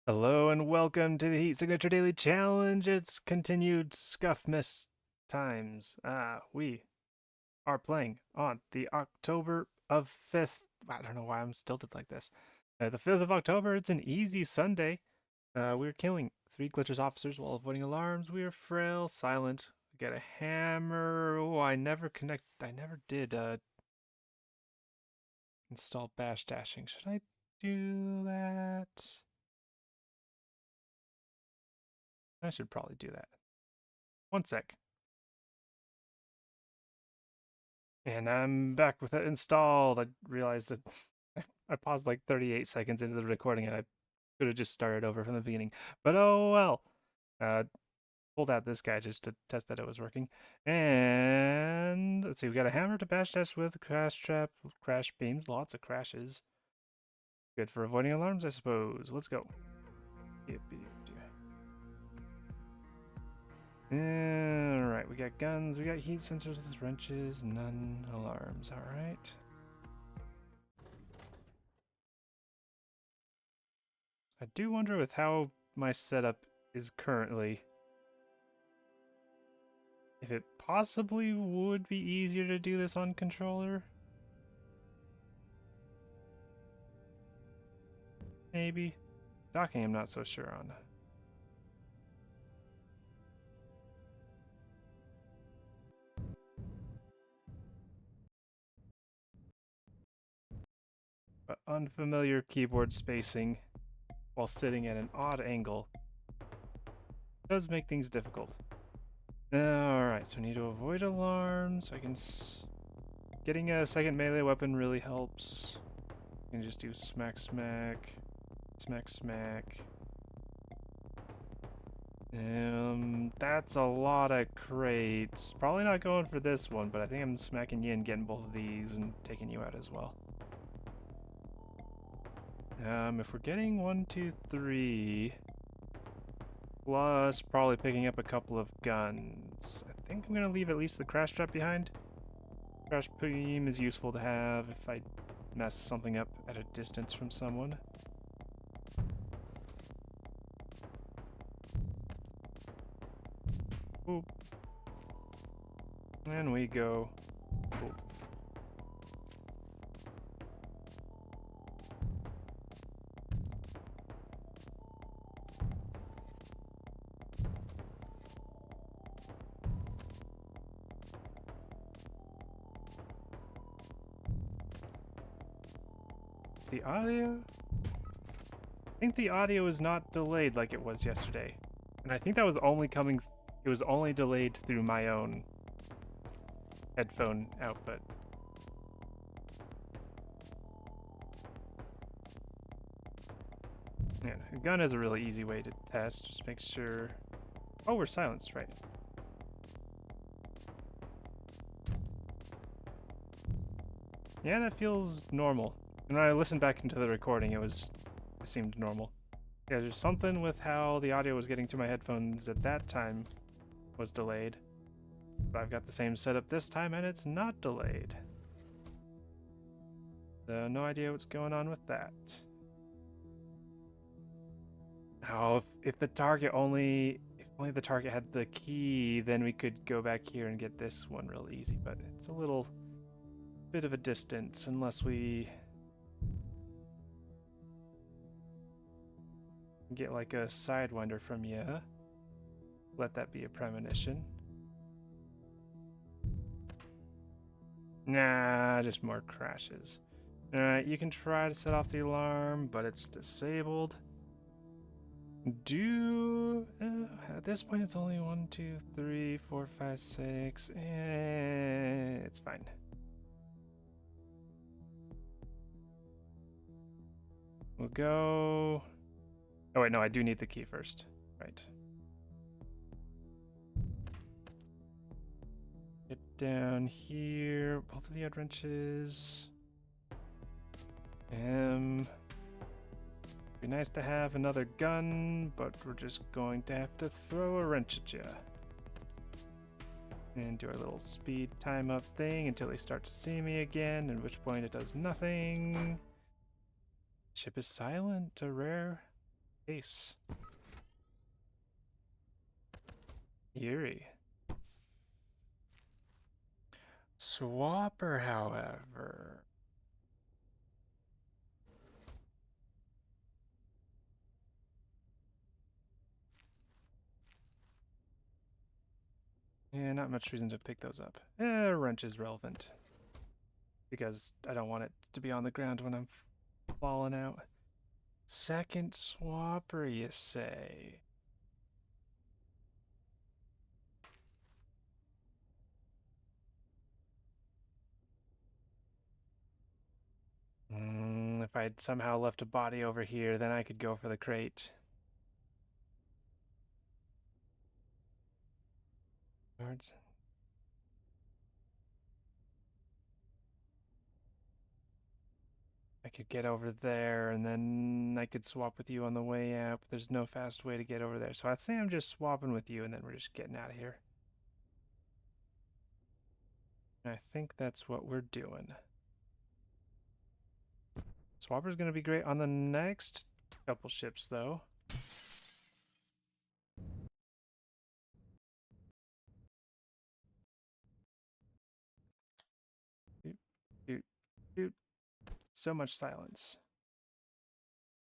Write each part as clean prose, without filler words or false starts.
Hello and welcome to the Heat Signature Daily Challenge. It's continued Scuffmas times. We are playing on the October of 5th. I don't know why I'm stilted like this. The 5th of October, it's an easy Sunday. We're killing 3 glitchers officers while avoiding alarms. We are frail, silent. We got a hammer. Oh, I never did install bashdashing. Should I do that? I should probably do that. One sec. And I'm back with it installed. I realized that I paused like 38 seconds into the recording and I could have just started over from the beginning. But oh well. Uh, pulled out this guy just to test that it was working. And let's see, we got a hammer to bash test with, crash trap, crash beams, lots of crashes. Good for avoiding alarms, I suppose. Let's go. Alright, we got guns, we got heat sensors with wrenches, none alarms. Alright. I do wonder with how my setup is currently, if it possibly would be easier to do this on controller. Maybe. Docking I'm not so sure on. But unfamiliar keyboard spacing while sitting at an odd angle does make things difficult. Alright, so we need to avoid alarms. I can getting a second melee weapon really helps. I can just do smack smack, smack smack. That's a lot of crates. Probably not going for this one, but I think I'm smacking you and getting both of these and taking you out as well. If we're getting 1, 2, 3, plus probably picking up a couple of guns, I think I'm gonna leave at least the crash trap behind. Crash beam is useful to have if I mess something up at a distance from someone. Oop. And we go. Oop. Is the audio? I think the audio is not delayed like it was yesterday. And I think that was only coming, it was only delayed through my own headphone output. Yeah, a gun is a really easy way to test. Just make sure. Oh, we're silenced, right? Yeah, that feels normal. And when I listened back into the recording, it seemed normal. Yeah, there's something with how the audio was getting to my headphones at that time was delayed. But I've got the same setup this time and it's not delayed. So no idea what's going on with that. Oh, if the target only the target had the key, then we could go back here and get this one real easy, but it's a little bit of a distance unless we get like a sidewinder from you. Let that be a premonition. Nah, just more crashes. Alright, you can try to set off the alarm, but it's disabled. At this point it's only 1, 2, 3, 4, 5, 6. It's fine. We'll go. Oh wait, no, I do need the key first. Right. Get down here. Both of you had wrenches. Be nice to have another gun, but we're just going to have to throw a wrench at you. And do our little speed time up thing until they start to see me again, at which point it does nothing. Ship is silent, a rare Ace. Eerie. Swapper, however. Yeah, not much reason to pick those up. Wrench is relevant. Because I don't want it to be on the ground when I'm falling out. Second swapper, you say? If I'd somehow left a body over here, then I could go for the crate. Cards. I could get over there, and then I could swap with you on the way out. But there's no fast way to get over there, so I think I'm just swapping with you, and then we're just getting out of here. And I think that's what we're doing. Swapper's going to be great on the next couple ships, though. Doot, doot, doot. So much silence.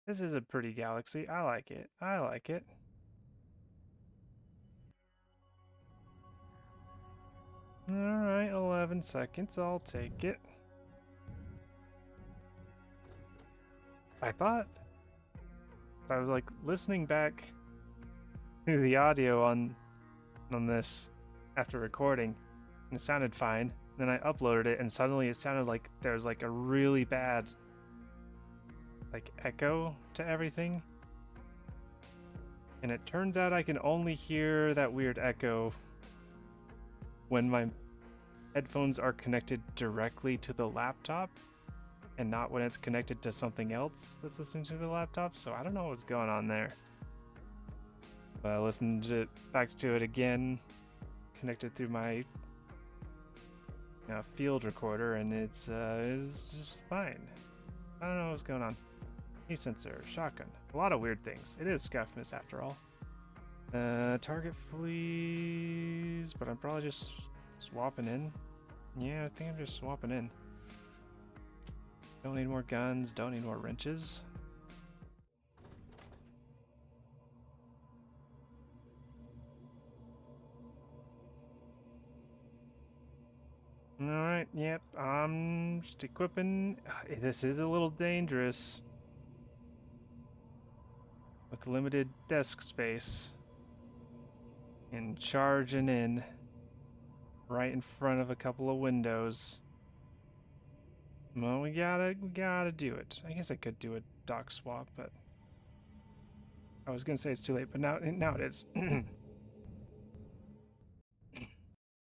This is a pretty galaxy. I like it. I like it. Alright, 11 seconds. I'll take it. I was like listening back to the audio on this after recording, and it sounded fine. Then I uploaded it, and suddenly it sounded like there's like a really bad like echo to everything. And it turns out I can only hear that weird echo when my headphones are connected directly to the laptop and not when it's connected to something else that's listening to the laptop. So I don't know what's going on there. But I listened back to it again, connected through my field recorder, and it's just fine. I don't know what's going on. Heat sensor, shotgun, a lot of weird things. It is Scuffness after all. Target fleas, but I'm probably just swapping in. Yeah, I think I'm just swapping in. Don't need more guns, don't need more wrenches. Alright, yep, I'm just equipping. This is a little dangerous with limited desk space and charging in right in front of a couple of windows. Well, we gotta do it. I guess I could do a dock swap, but I was gonna say it's too late, but now it is.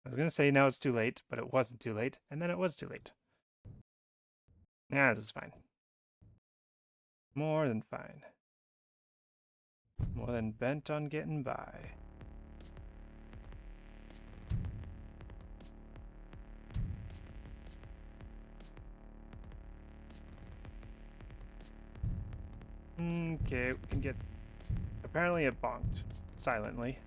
I was gonna say now it's too late, but it wasn't too late, and then it was too late. Nah, this is fine. More than fine. More than bent on getting by. Okay, we can get... Apparently it bonked silently.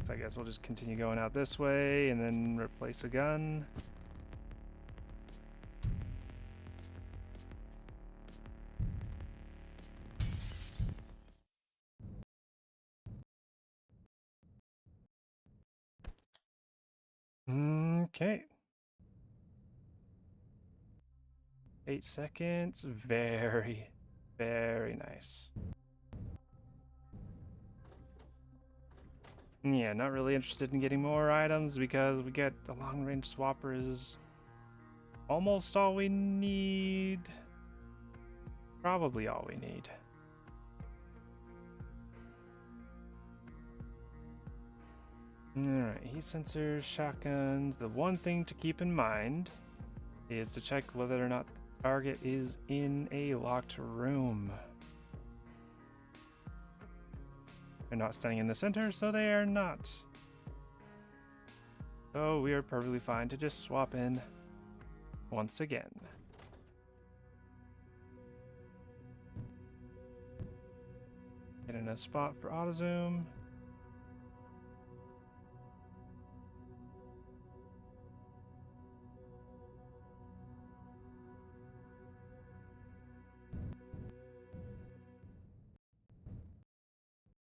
So I guess we'll just continue going out this way and then replace a gun. Okay. 8 seconds. Very, very nice. Yeah, not really interested in getting more items because we get the long-range swapper is almost all we need. Probably all we need. Alright, heat sensors, shotguns. The one thing to keep in mind is to check whether or not the target is in a locked room. They're not standing in the center, so they are not. So we are perfectly fine to just swap in once again. Get in a spot for auto zoom.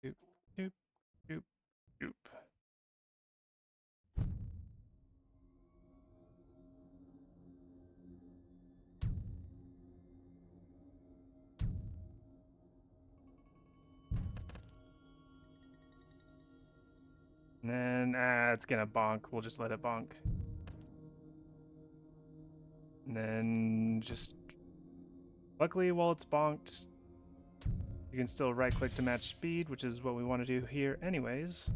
Doop, doop, doop, doop. And then, it's gonna bonk. We'll just let it bonk. And then just, luckily while it's bonked, you can still right click to match speed, which is what we want to do here anyways.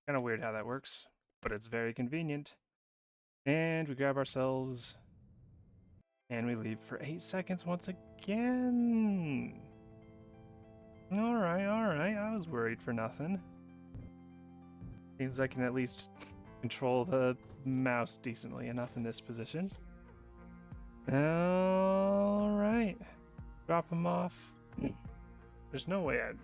Kind of weird how that works, but it's very convenient. And we grab ourselves, and we leave for 8 seconds once again. Alright, I was worried for nothing. Seems I can at least control the mouse decently enough in this position. Alright. Drop him off. There's no way I'm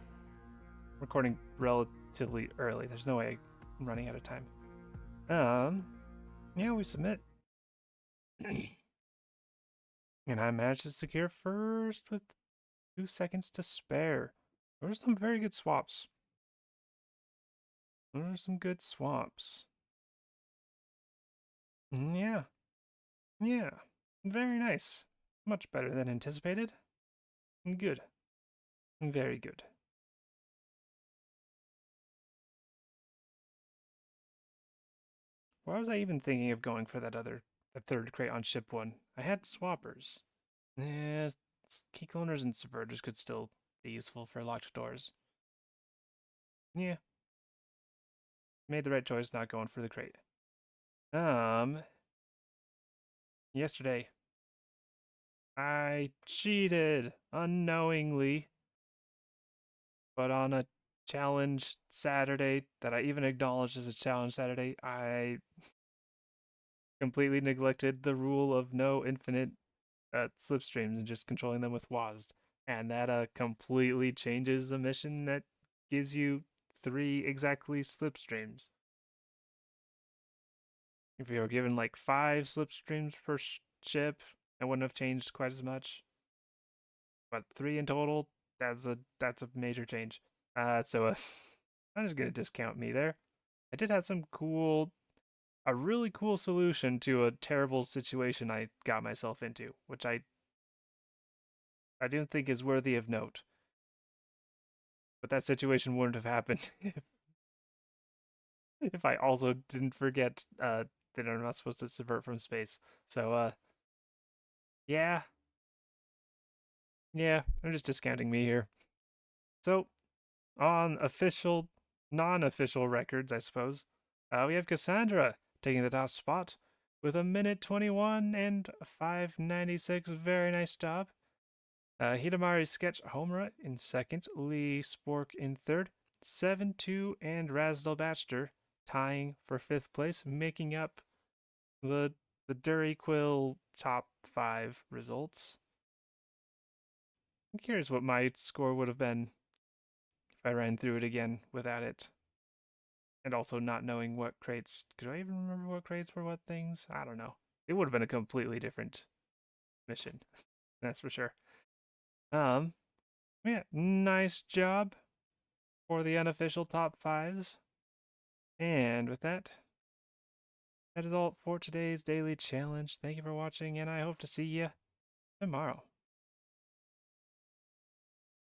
recording relatively early. There's no way I'm running out of time. Yeah, we submit. And I managed to secure first with 2 seconds to spare. Those are some very good swaps. Those are some good swaps. Yeah. Yeah. Very nice. Much better than anticipated. Good. Very good. Why was I even thinking of going for the third crate on ship one? I had swappers. Yeah, key cloners and subverters could still be useful for locked doors. Yeah. Made the right choice not going for the crate. Yesterday, I cheated unknowingly, but on a challenge Saturday that I even acknowledged as a challenge Saturday, I completely neglected the rule of no infinite slipstreams and just controlling them with WASD. And that completely changes a mission that gives you 3 exactly slipstreams. If you were given like 5 slipstreams per ship, it wouldn't have changed quite as much. But 3 in total, that's a major change. So I'm just gonna discount me there. I did have a really cool solution to a terrible situation I got myself into, which I don't think is worthy of note. But that situation wouldn't have happened if I also didn't forget that I'm not supposed to subvert from space. So yeah, I'm just discounting me here. So on official, non-official records, I suppose, we have Cassandra taking the top spot with 1:21 and 5:96. Very nice job. Hidamari Sketch Homura in second, Lee Spork in third, 7-2, and Razdal Baxter tying for 5th place, making up the Dury Quill top 5 results. I'm curious what my score would have been if I ran through it again without it. And also not knowing what crates. Could I even remember what crates were what things? I don't know. It would have been a completely different mission. That's for sure. Yeah, nice job for the unofficial top 5s. And with that, that is all for today's daily challenge. Thank you for watching, and I hope to see you tomorrow.